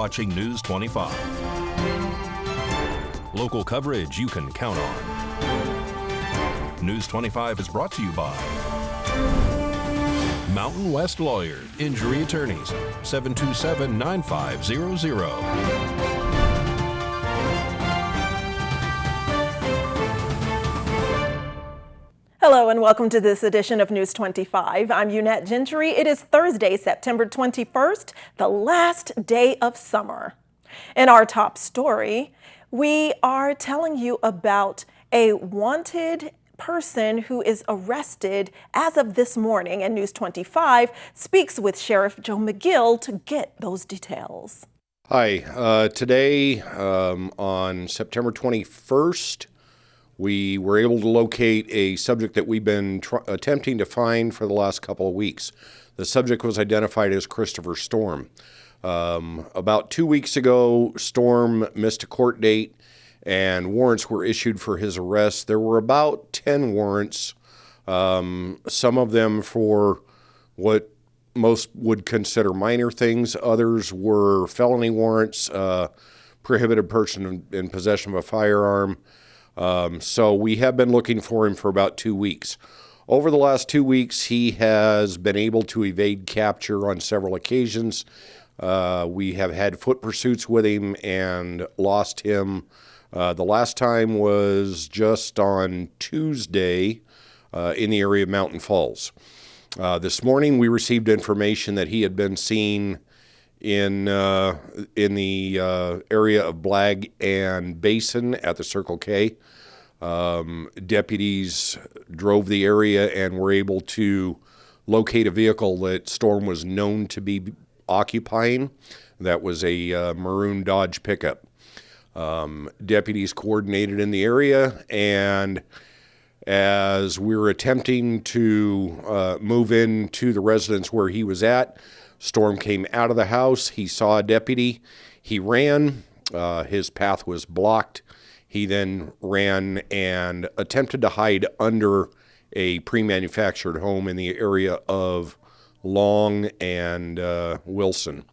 watching News 25. Local coverage you can count on. News 25 is brought to you by Mountain West Lawyers, Injury Attorneys, 727-9500. Hello and welcome to this edition of News 25. I'm Unette Gentry. It is Thursday, September 21st, the last day of summer. In our top story, we are telling you about a wanted person who is arrested as of this morning, and News 25 speaks with Sheriff Joe McGill to get those details. Hi, today on September 21st, we were able to locate a subject that we've been attempting to find for the last couple of weeks. The subject was identified as Christopher Storm. About 2 weeks ago, Storm missed a court date and warrants were issued for his arrest. There were about 10 warrants, some of them for what most would consider minor things. Others were felony warrants, prohibited person in possession of a firearm. So we have been looking for him for about 2 weeks. Over the last 2 weeks, he has been able to evade capture on several occasions. We have had foot pursuits with him and lost him. The last time was just on Tuesday in the area of Mountain Falls. This morning, we received information that he had been seen in the area of Blag and Basin at the Circle K. Deputies drove the area and were able to locate a vehicle that Storm was known to be occupying. That was a maroon Dodge pickup. Deputies coordinated in the area, and as we were attempting to move into the residence where he was at, Storm came out of the house. He saw a deputy. He ran. His path was blocked. He then ran and attempted to hide under a pre-manufactured home in the area of Long and Wilson.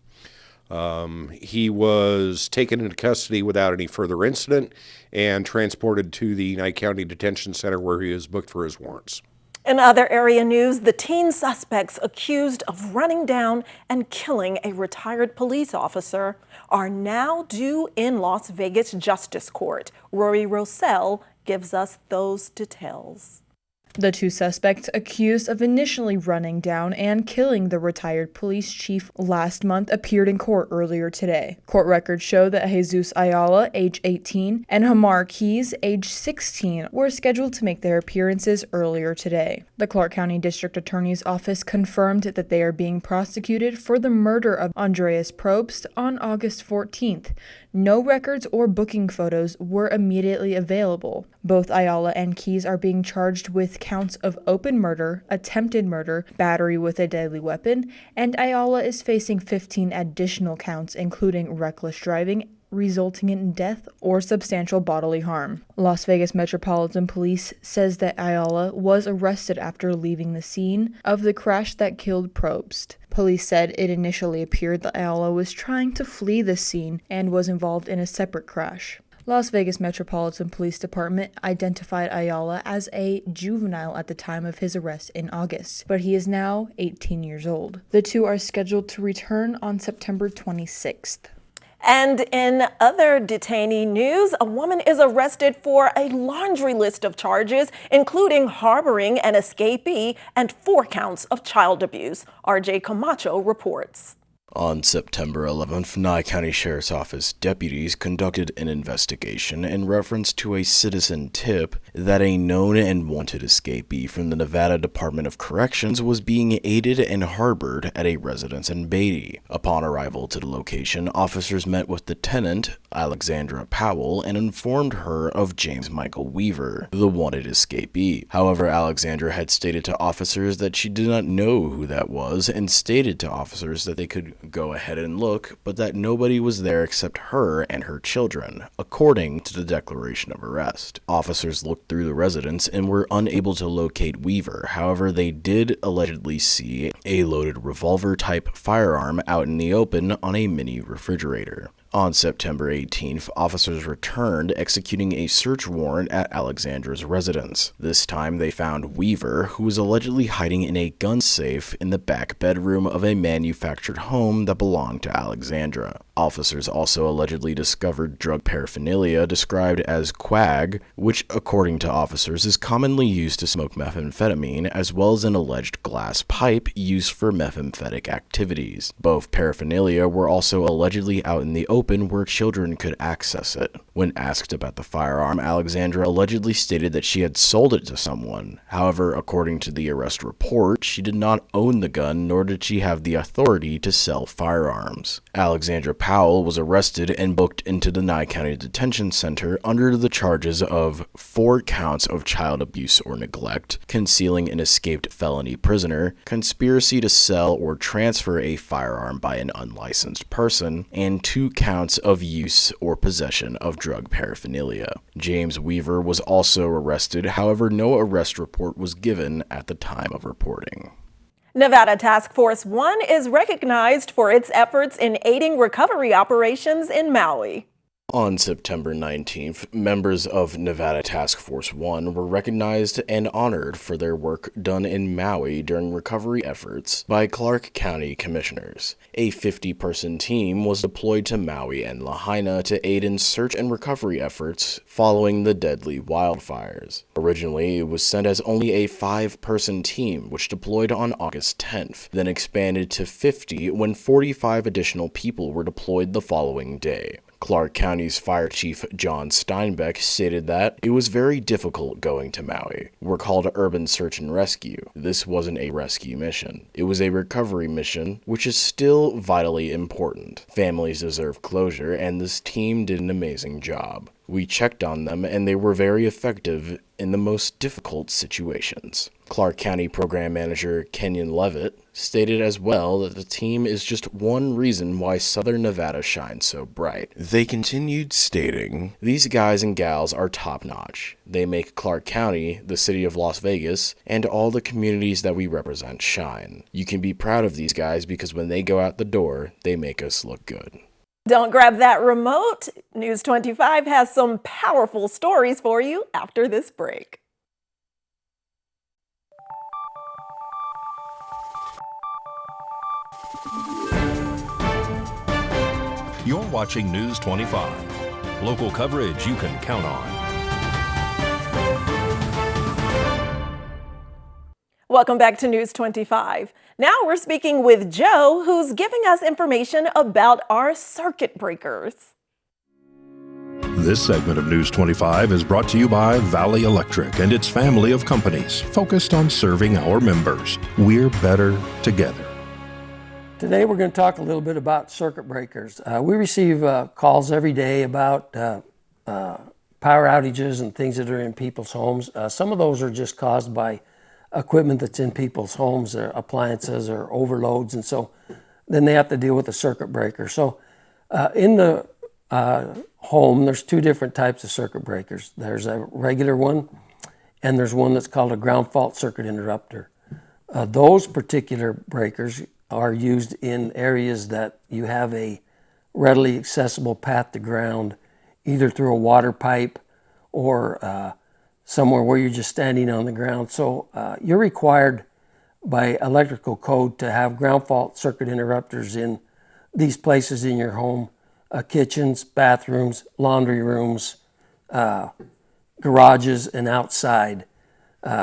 He was taken into custody without any further incident and transported to the Nye County Detention Center where he was booked for his warrants. In other area news, the teen suspects accused of running down and killing a retired police officer are now due in Las Vegas Justice Court. Rory Rossell gives us those details. The two suspects accused of initially running down and killing the retired police chief last month appeared in court earlier today. Court records show that Jesus Ayala, age 18, and Hamar Keys, age 16, were scheduled to make their appearances earlier today. The Clark County District Attorney's Office confirmed that they are being prosecuted for the murder of Andreas Probst on August 14th. No records or booking photos were immediately available. Both Ayala and Keys are being charged with counts of open murder, attempted murder, battery with a deadly weapon, and Ayala is facing 15 additional counts, including reckless driving, resulting in death or substantial bodily harm. Las Vegas Metropolitan Police says that Ayala was arrested after leaving the scene of the crash that killed Probst. Police said it initially appeared that Ayala was trying to flee the scene and was involved in a separate crash. Las Vegas Metropolitan Police Department identified Ayala as a juvenile at the time of his arrest in August, but he is now 18 years old. The two are scheduled to return on September 26th. And in other detainee news, a woman is arrested for a laundry list of charges, including harboring an escapee and 4 counts of child abuse. RJ Camacho reports. On September 11th, Nye County Sheriff's Office deputies conducted an investigation in reference to a citizen tip that a known and wanted escapee from the Nevada Department of Corrections was being aided and harbored at a residence in Beatty. Upon arrival to the location, officers met with the tenant, Alexandra Powell, and informed her of James Michael Weaver, the wanted escapee. However, Alexandra had stated to officers that she did not know who that was and stated to officers that they could go ahead and look, but that nobody was there except her and her children, according to the declaration of arrest. Officers looked through the residence and were unable to locate Weaver. However, they did allegedly see a loaded revolver-type firearm out in the open on a mini refrigerator. On September 18th, officers returned, executing a search warrant at Alexandra's residence. This time, they found Weaver, who was allegedly hiding in a gun safe in the back bedroom of a manufactured home that belonged to Alexandra. Officers also allegedly discovered drug paraphernalia described as quag, which, according to officers, is commonly used to smoke methamphetamine, as well as an alleged glass pipe used for methamphetic activities. Both paraphernalia were also allegedly out in the open where children could access it. When asked about the firearm, Alexandra allegedly stated that she had sold it to someone. However, according to the arrest report, she did not own the gun, nor did she have the authority to sell firearms. Alexandra Powell was arrested and booked into the Nye County Detention Center under the charges of 4 counts of child abuse or neglect, concealing an escaped felony prisoner, conspiracy to sell or transfer a firearm by an unlicensed person, and 2 counts of use or possession of drug paraphernalia. James Weaver was also arrested, however, no arrest report was given at the time of reporting. Nevada Task Force 1 is recognized for its efforts in aiding recovery operations in Maui. On September 19th, members of Nevada Task Force 1 were recognized and honored for their work done in Maui during recovery efforts by Clark County commissioners. A 50-person team was deployed to Maui and Lahaina to aid in search and recovery efforts following the deadly wildfires. Originally, it was sent as only a 5-person team, which deployed on August 10th, then expanded to 50 when 45 additional people were deployed the following day. Clark County's Fire Chief John Steinbeck stated that it was very difficult going to Maui. We're called Urban Search and Rescue. This wasn't a rescue mission. It was a recovery mission, which is still vitally important. Families deserve closure, and this team did an amazing job. We checked on them, and they were very effective in the most difficult situations. Clark County Program Manager Kenyon Levitt stated as well that the team is just one reason why Southern Nevada shines so bright. They continued stating, "These guys and gals are top-notch. They make Clark County, the city of Las Vegas, and all the communities that we represent shine. You can be proud of these guys because when they go out the door, they make us look good." Don't grab that remote. News 25 has some powerful stories for you after this break. You're watching News 25. Local coverage you can count on. Welcome back to News 25. Now we're speaking with Joe, who's giving us information about our circuit breakers. This segment of News 25 is brought to you by Valley Electric and its family of companies focused on serving our members. We're better together. Today we're going to talk a little bit about circuit breakers. We receive calls every day about power outages and things that are in people's homes. Some of those are just caused by equipment that's in people's homes, appliances or overloads, and so then they have to deal with the circuit breaker. So in the home, there's 2 different types of circuit breakers. There's a regular one, and there's one that's called a ground fault circuit interrupter. Those particular breakers are used in areas that you have a readily accessible path to ground, either through a water pipe or somewhere where you're just standing on the ground. So you're required by electrical code to have ground fault circuit interrupters in these places in your home: kitchens, bathrooms, laundry rooms, garages, and outside.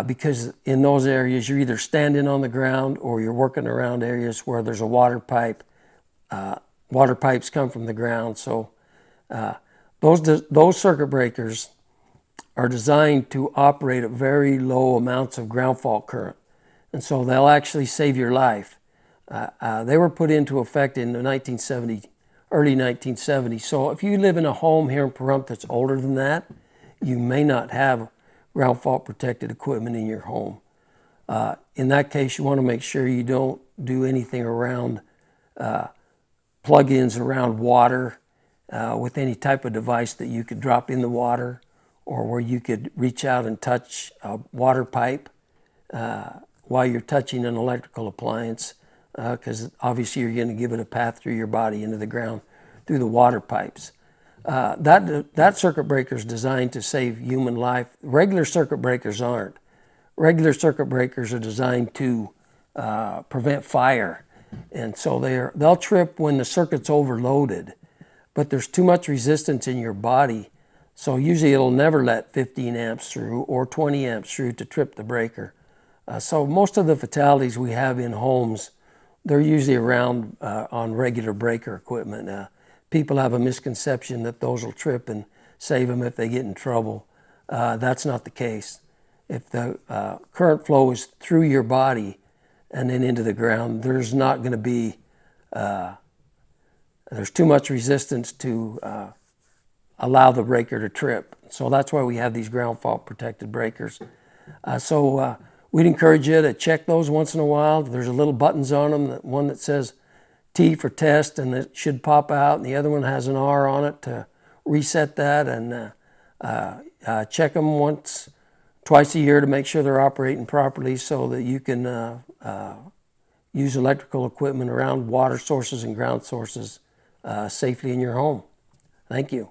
Because in those areas you're either standing on the ground or you're working around areas where there's a water pipe. Water pipes come from the ground. So those circuit breakers are designed to operate at very low amounts of ground fault current. And so they'll actually save your life. They were put into effect in the early 1970s. So if you live in a home here in Pahrump that's older than that, you may not have ground fault protected equipment in your home. In that case, you want to make sure you don't do anything around plug-ins around water with any type of device that you could drop in the water, or where you could reach out and touch a water pipe while you're touching an electrical appliance, because obviously you're going to give it a path through your body into the ground through the water pipes. That circuit breaker is designed to save human life. Regular circuit breakers aren't. Regular circuit breakers are designed to prevent fire, and so they'll trip when the circuit's overloaded, but there's too much resistance in your body, so usually it'll never let 15 amps through or 20 amps through to trip the breaker. So most of the fatalities we have in homes, they're usually around on regular breaker equipment. People have a misconception that those will trip and save them if they get in trouble. That's not the case. If the current flow is through your body and then into the ground, there's not going to be, there's too much resistance to allow the breaker to trip. So that's why we have these ground fault protected breakers. We'd encourage you to check those once in a while. There's a little buttons on them, one that says T for test, and it should pop out, and the other one has an R on it to reset that, and check them twice a year to make sure they're operating properly, so that you can use electrical equipment around water sources and ground sources safely in your home. Thank you.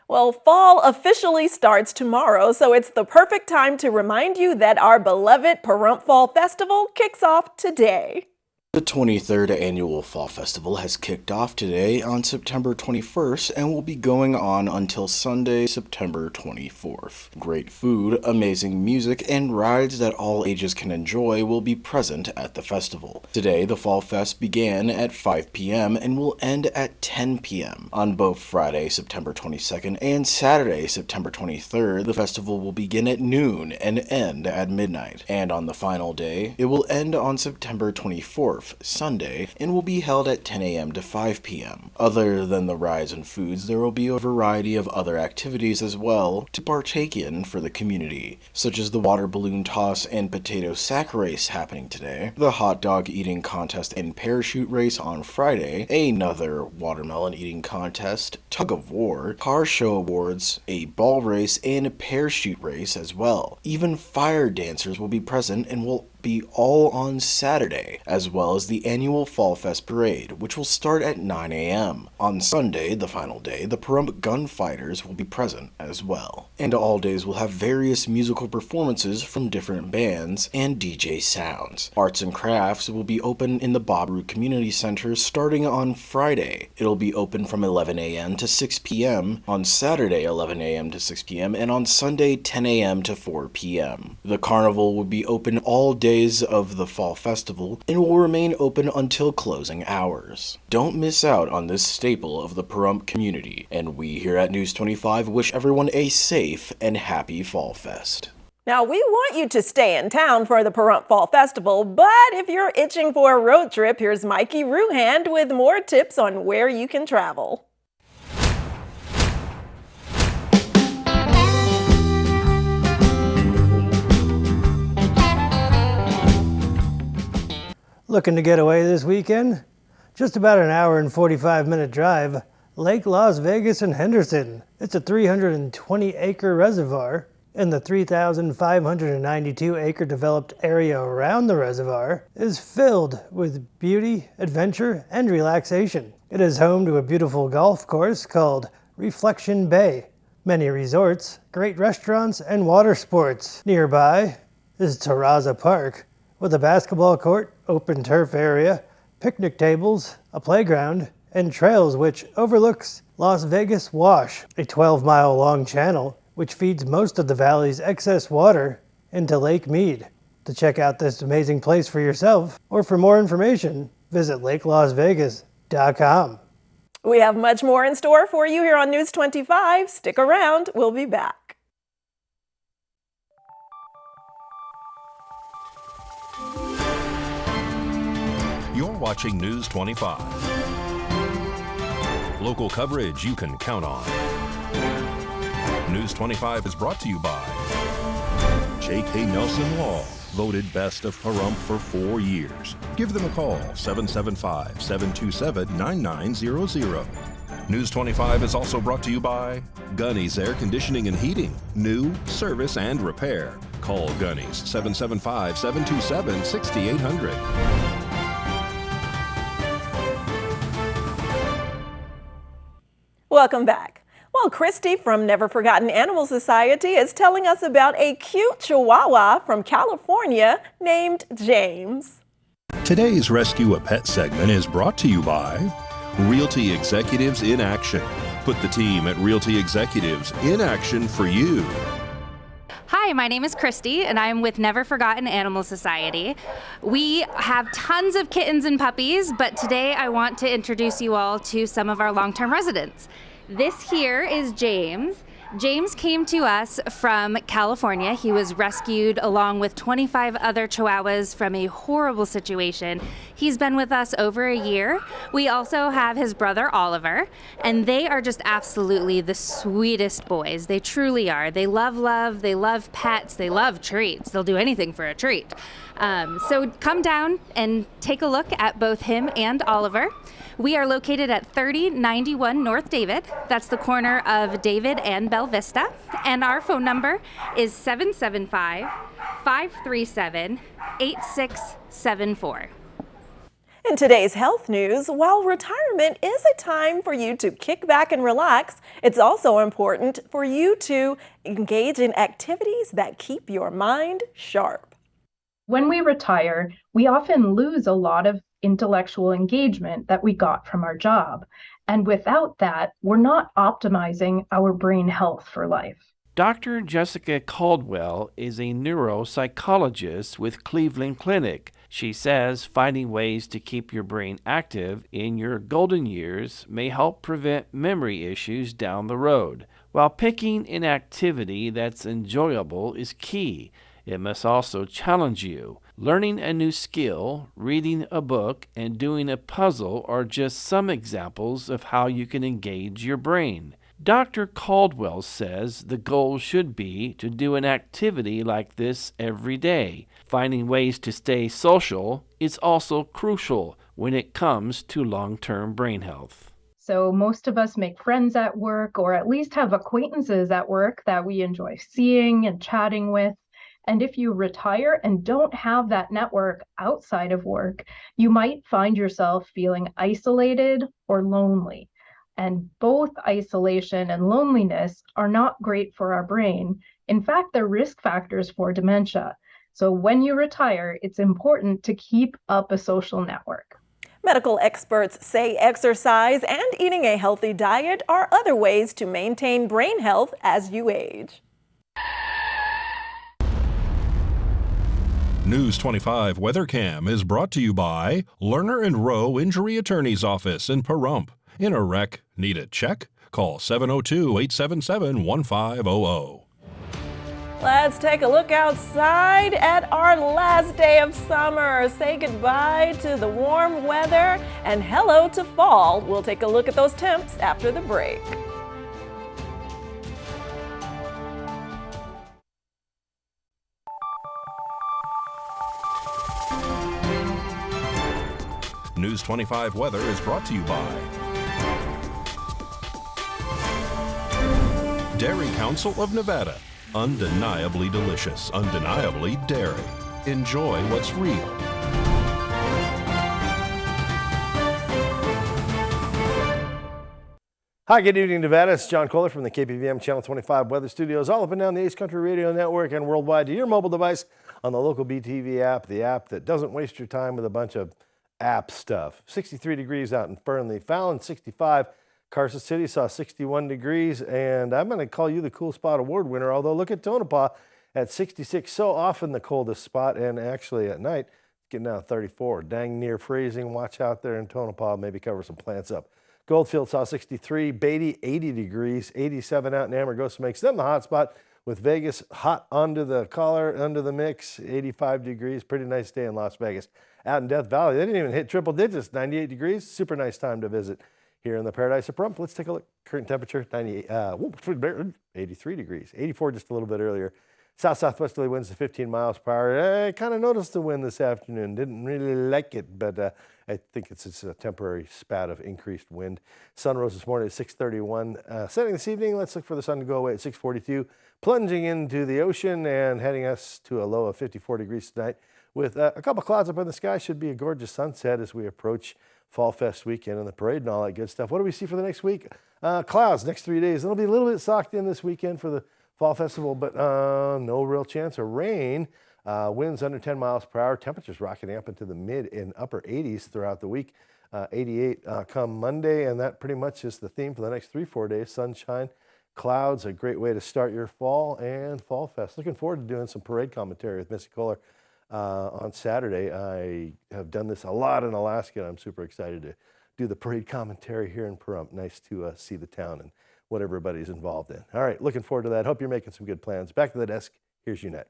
Well, fall officially starts tomorrow, so it's the perfect time to remind you that our beloved Pahrump Fall Festival kicks off today. The 23rd Annual Fall Festival has kicked off today on September 21st and will be going on until Sunday, September 24th. Great food, amazing music, and rides that all ages can enjoy will be present at the festival. Today, the Fall Fest began at 5 p.m. and will end at 10 p.m. On both Friday, September 22nd and Saturday, September 23rd, the festival will begin at noon and end at midnight. And on the final day, it will end on September 24th. Sunday, and will be held at 10 a.m. to 5 p.m. Other than the rides and foods, there will be a variety of other activities as well to partake in for the community, such as the water balloon toss and potato sack race happening today, the hot dog eating contest and parachute race on Friday, another watermelon eating contest, tug of war, car show awards, a ball race, and a parachute race as well. Even fire dancers will be present and will be all on Saturday, as well as the annual Fall Fest parade, which will start at 9 a.m. On Sunday, the final day, the Pahrump Gunfighters will be present as well. And all days will have various musical performances from different bands and DJ sounds. Arts and crafts will be open in the Bob Root Community Center starting on Friday. It'll be open from 11 a.m. to 6 p.m. on Saturday 11 a.m. to 6 p.m. and on Sunday 10 a.m. to 4 p.m. The carnival will be open all day of the Fall Festival and will remain open until closing hours. Don't miss out on this staple of the Pahrump community, and we here at News 25 wish everyone a safe and happy Fall Fest. Now, we want you to stay in town for the Pahrump Fall Festival, but if you're itching for a road trip, here's Mikey Ruhand with more tips on where you can travel. Looking to get away this weekend? Just about an hour and 45-minute drive, Lake Las Vegas in Henderson. It's a 320-acre reservoir, and the 3,592-acre developed area around the reservoir is filled with beauty, adventure, and relaxation. It is home to a beautiful golf course called Reflection Bay, many resorts, great restaurants, and water sports. Nearby is Terraza Park, with a basketball court, open turf area, picnic tables, a playground, and trails which overlooks Las Vegas Wash, a 12-mile-long channel which feeds most of the valley's excess water into Lake Mead. To check out this amazing place for yourself, or for more information, visit lakelasvegas.com. We have much more in store for you here on News 25. Stick around, we'll be back. You're watching News 25. Local coverage you can count on. News 25 is brought to you by J.K. Nelson Law, voted best of Pahrump for 4 years. Give them a call, 775-727-9900. News 25 is also brought to you by Gunny's Air Conditioning and Heating. New, service, and repair. Call Gunny's, 775-727-6800. Welcome back. Well, Christy from Never Forgotten Animal Society is telling us about a cute Chihuahua from California named James. Today's Rescue a Pet segment is brought to you by Realty Executives in Action. Put the team at Realty Executives in action for you. Hi, my name is Christy, and I'm with Never Forgotten Animal Society. We have tons of kittens and puppies, but today I want to introduce you all to some of our long-term residents. This here is James. James came to us from California. He was rescued along with 25 other Chihuahuas from a horrible situation. He's been with us over a year. We also have his brother Oliver, and they are just absolutely the sweetest boys. They truly are. They love love, they love pets, they love treats. They'll do anything for a treat. So come down and take a look at both him and Oliver. We are located at 3091 North David. That's the corner of David and Bella Vista. And our phone number is 775-537-8674. In today's health news, while retirement is a time for you to kick back and relax, it's also important for you to engage in activities that keep your mind sharp. When we retire, we often lose a lot of intellectual engagement that we got from our job. And without that, we're not optimizing our brain health for life. Dr. Jessica Caldwell is a neuropsychologist with Cleveland Clinic. She says finding ways to keep your brain active in your golden years may help prevent memory issues down the road. While picking an activity that's enjoyable is key, it must also challenge you. Learning a new skill, reading a book, and doing a puzzle are just some examples of how you can engage your brain. Dr. Caldwell says the goal should be to do an activity like this every day. Finding ways to stay social is also crucial when it comes to long-term brain health. So most of us make friends at work, or at least have acquaintances at work that we enjoy seeing and chatting with. And if you retire and don't have that network outside of work, you might find yourself feeling isolated or lonely. And both isolation and loneliness are not great for our brain. In fact, they're risk factors for dementia. So when you retire, it's important to keep up a social network. Medical experts say exercise and eating a healthy diet are other ways to maintain brain health as you age. News 25 Weather Cam is brought to you by Lerner and Rowe Injury Attorney's Office in Pahrump. In a wreck, need a check? Call 702-877-1500. Let's take a look outside at our last day of summer. Say goodbye to the warm weather and hello to fall. We'll take a look at those temps after the break. News 25 Weather is brought to you by Dairy Council of Nevada. Undeniably delicious, undeniably dairy. Enjoy what's real. Hi, good evening, Nevada. It's John Kohler from the KPVM Channel 25 Weather Studios, all up and down the Ace Country Radio Network and worldwide to your mobile device on the local BTV app, the app that doesn't waste your time with a bunch of app stuff. 63 degrees out in Fernley, Fallon 65. Carson City saw 61 degrees, and I'm going to call you the Cool Spot Award winner, although look at Tonopah at 66, so often the coldest spot, and actually at night, getting down to 34. Dang near freezing. Watch out there in Tonopah, maybe cover some plants up. Goldfield saw 63, Beatty 80 degrees, 87 out in Amargosa makes them the hot spot, with Vegas hot under the collar, under the mix, 85 degrees. Pretty nice day in Las Vegas. Out in Death Valley, they didn't even hit triple digits, 98 degrees. Super nice time to visit here in the Paradise of Pahrump. Let's take a look. Current temperature, 83 degrees, 84 just a little bit earlier. South-southwesterly winds to 15 miles per hour. I kind of noticed the wind this afternoon. Didn't really like it, but I think it's a temporary spat of increased wind. Sun rose this morning at 6:31. Setting this evening, let's look for the sun to go away at 6:42. Plunging into the ocean and heading us to a low of 54 degrees tonight. With a couple clouds up in the sky, should be a gorgeous sunset as we approach Fall Fest weekend and the parade and all that good stuff. What do we see for the next week? Clouds next 3 days. It'll be a little bit socked in this weekend for the Fall Festival, but no real chance of rain. Winds under 10 miles per hour. Temperatures rocketing up into the mid and upper 80s throughout the week. 88 come Monday, and that pretty much is the theme for the next 3-4 days. Sunshine, clouds, a great way to start your fall and Fall Fest. Looking forward to doing some parade commentary with Missy Kohler on Saturday. I have done this a lot in Alaska, and I'm super excited to do the parade commentary here in Pahrump. Nice to see the town and what everybody's involved in. All right, looking forward to that. Hope you're making some good plans. Back to the desk. Here's Unette.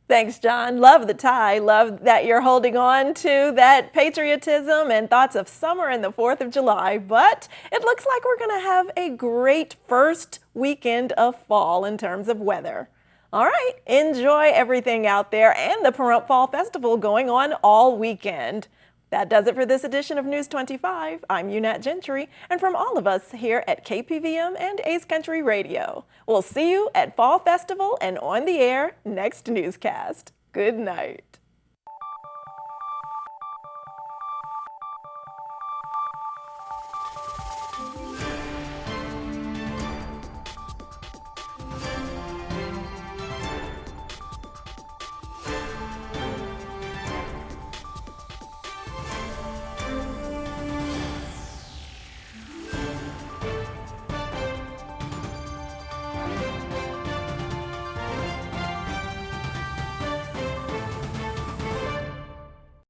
Thanks, John. Love the tie. Love that you're holding on to that patriotism and thoughts of summer and the 4th of July. But it looks like we're going to have a great first weekend of fall in terms of weather. All right, enjoy everything out there and the Pahrump Fall Festival going on all weekend. That does it for this edition of News 25. I'm Unette Gentry, and from all of us here at KPVM and Ace Country Radio, we'll see you at Fall Festival and on the air next newscast. Good night.